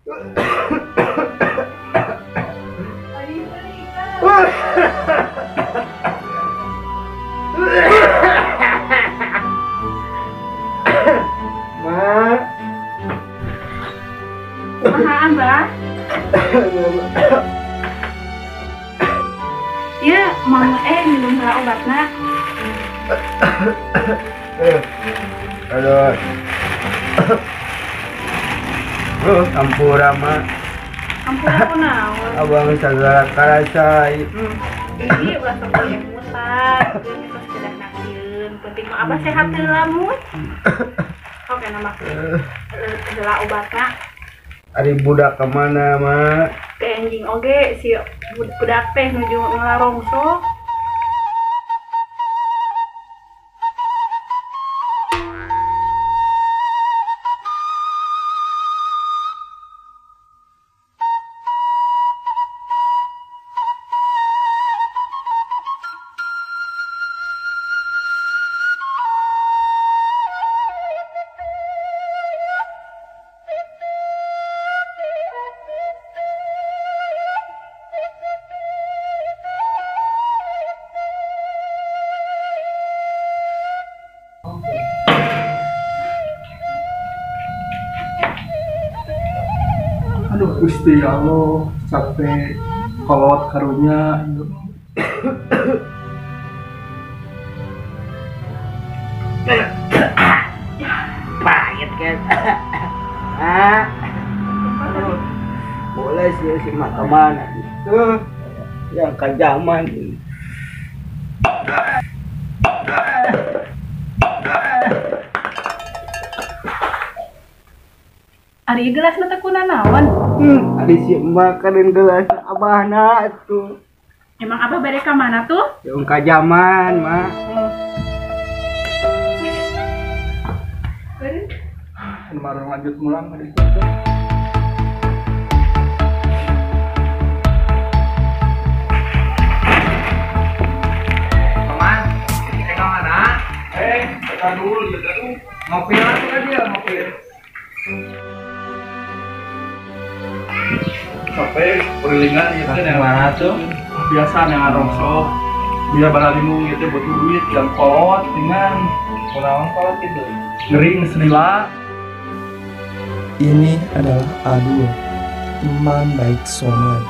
Mak. Kumaha Mbah? Iya, mama minum heula obatna. Aduh. Ampura mak. Ampun kunaon? Abang sagala karasai. Ih, ulah sok banyak mutat. Geus tos kedah nakieun. Penting mah abah sehat heula mut. Oke nama heula obatna. Ari budak kemana mak? Ke anjing oge si budak teh nuju ngalarongso. Aduh Gusti Allah, capek kolot karunya. Pahit kan? Boleh sih si mak kemana gitu? Yang kajaman. Ari gelas mata kunanaon? Ari si emak kaden gelas abahna tuh. Emang abah bere ka mana tuh? Yang kajaman mak. Kemarin lanjut mulang tadi. Paman, kita kemana? Kita dulu, ngopi langsung aja, ngopi. Sampai perilingan gitu yang Mana tuh? biasa yang ngarongso. Biar balalingung gitu butuh duit yang kolot dengan Kunaon kalau gitu? ngering senila. Ini adalah Adul, teman baik Somad.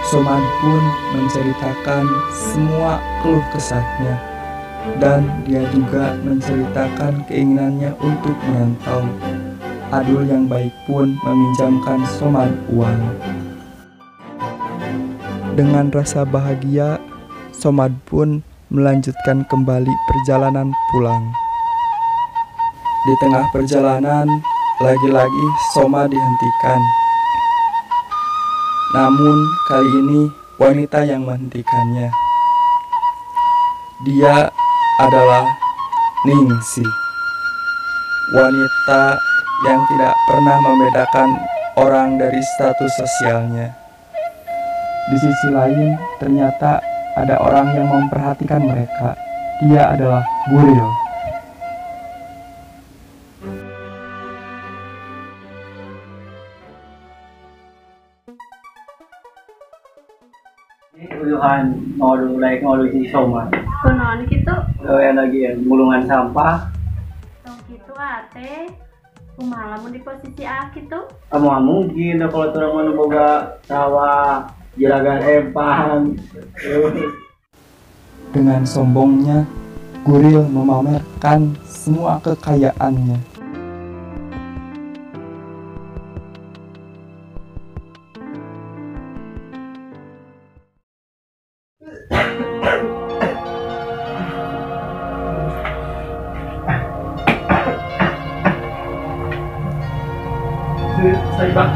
Somad pun menceritakan semua keluh kesahnya, dan dia juga menceritakan keinginannya untuk merantau. Adul yang baik pun meminjamkan Somad uang. Dengan rasa bahagia, Somad pun melanjutkan kembali perjalanan pulang. Di tengah perjalanan, lagi-lagi Somad dihentikan. Namun kali ini wanita yang menghentikannya. Dia adalah Ningsih, wanita yang tidak pernah membedakan orang dari status sosialnya. Di sisi lain, ternyata ada orang yang memperhatikan mereka. Dia adalah Guril. Uyuhan ngolu si Soma. Kunaon kitu? Yang lagi ya, gulungan sampah. Tong kitu ate. Kumaha lamun di posisi kitu? Kamu mungkin kalau turang mana boga sawah, juragan empang. Dengan sombongnya, Guril memamerkan semua kekayaannya. Saya bang.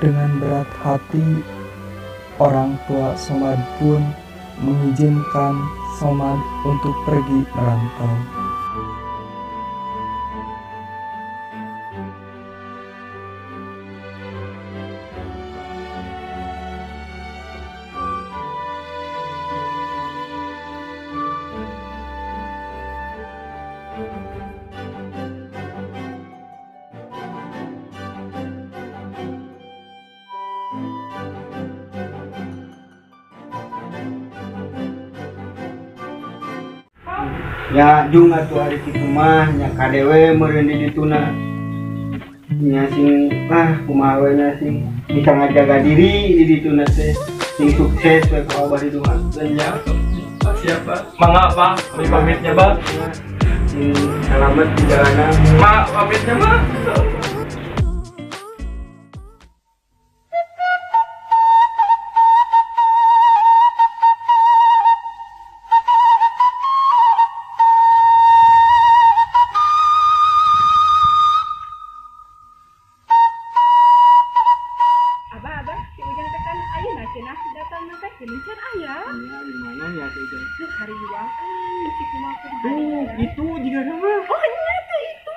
Dengan berat hati, orang tua Somad pun mengizinkan Somad untuk pergi merantau. Ya jung atuh hari kitu mah nya kadewe meureun di dituna. Nya sing kumaha we nya sing bisa ngajaga diri di dituna teh. Sing sukses we ka abah diduakeun nya. Siapa? Mangga Bang, kami pamitnya Bang. Sing selamat di jalanan. Mak pamitnya Bang. Abah, si Ujang tekan ayeuna cenah datang teh geuning can aya. Ya gimana ya teh Ujang? Duh, hari juang si kumaha Itu juga nama. Oh, nya teh itu.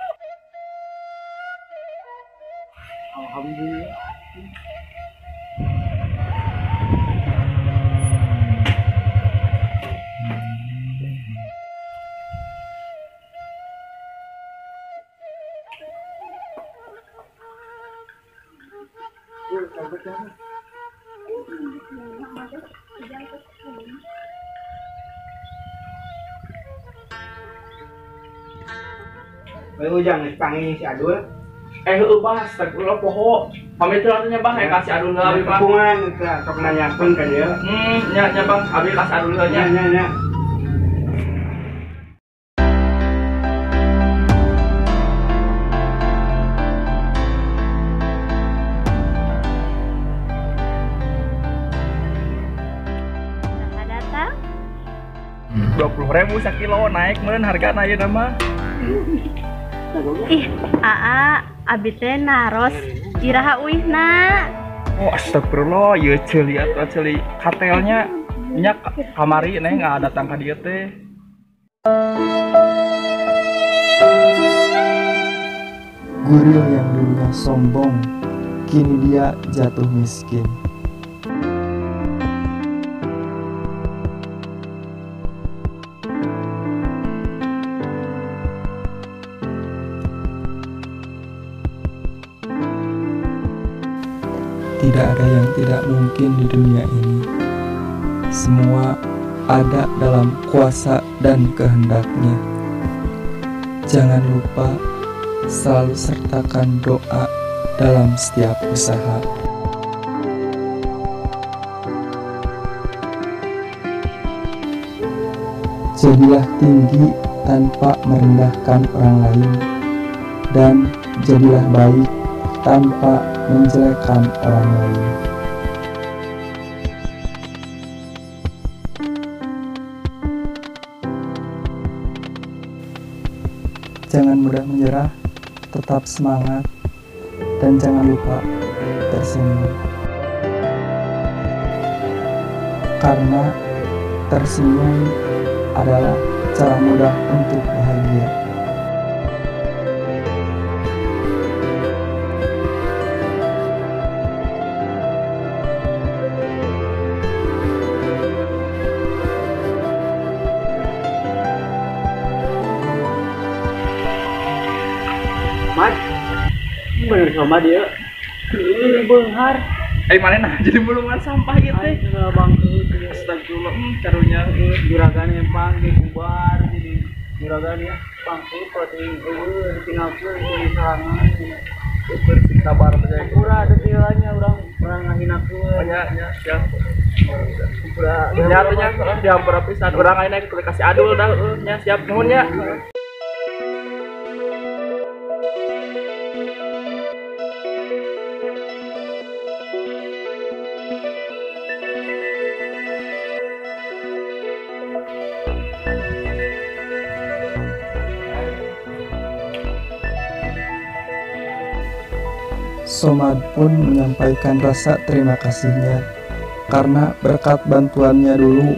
Alhamdulillah. Ujang geus panggil si Adul. Heuh Bang, astagfirullah poho. Pamit atunya Bang, kasih adul heula abi Bang. Kapungan teh sok nanyakeun ka dieu. Nya Bang, abi kasih adul heula nya. Nya. Datang 20.000 sakilo naik meureun hargana ieu mah. ih abi teh naros iraha uihna. Oh astagfirullah, ieu ceuli atuh ceuli katelnya nya kamari neng datang ka dieu teh. Guril yang dulunya sombong, kini dia jatuh miskin. Tidak ada yang tidak mungkin di dunia ini. Semua ada dalam kuasa dan kehendaknya. Jangan lupa selalu sertakan doa dalam setiap usaha. Jadilah tinggi tanpa merendahkan orang lain, dan jadilah baik tanpa menjelekkan orang lain. Jangan mudah menyerah, tetap semangat, dan jangan lupa tersenyum. Karena tersenyum adalah cara mudah untuk bahagia. Mas, bener sama dia. Ini beunghar. Mana jadi bulungan sampah gitu teh. Enggak bangku, astagfirullah. Karunya juragan empang dibubar jadi juragan ya. Bangku protein ditinggalkeun di sarangan. Bersih kabar teh. Pura ada tilanya urang ngahinakeun. Nya siap. Pura Nya atunya dihampura pisan urang ayeuna kasih adul dah nya siap nuhun nya. Somad pun menyampaikan rasa terima kasihnya, karena berkat bantuannya dulu,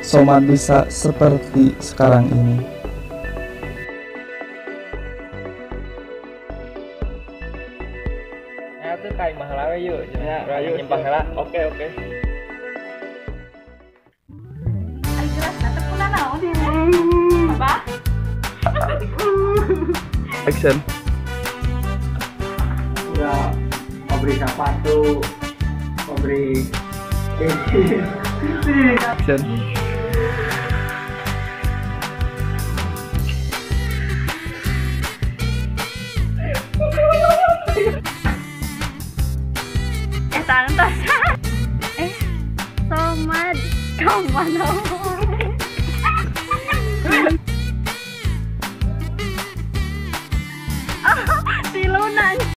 Somad bisa seperti sekarang ini. Ya tuh kayak mahal we yuk, cenah nyimpang heula. Oke. Ay jelas datang pula naon dia. Apa? Action. udah pabrik sepatu, pabrik Action. mana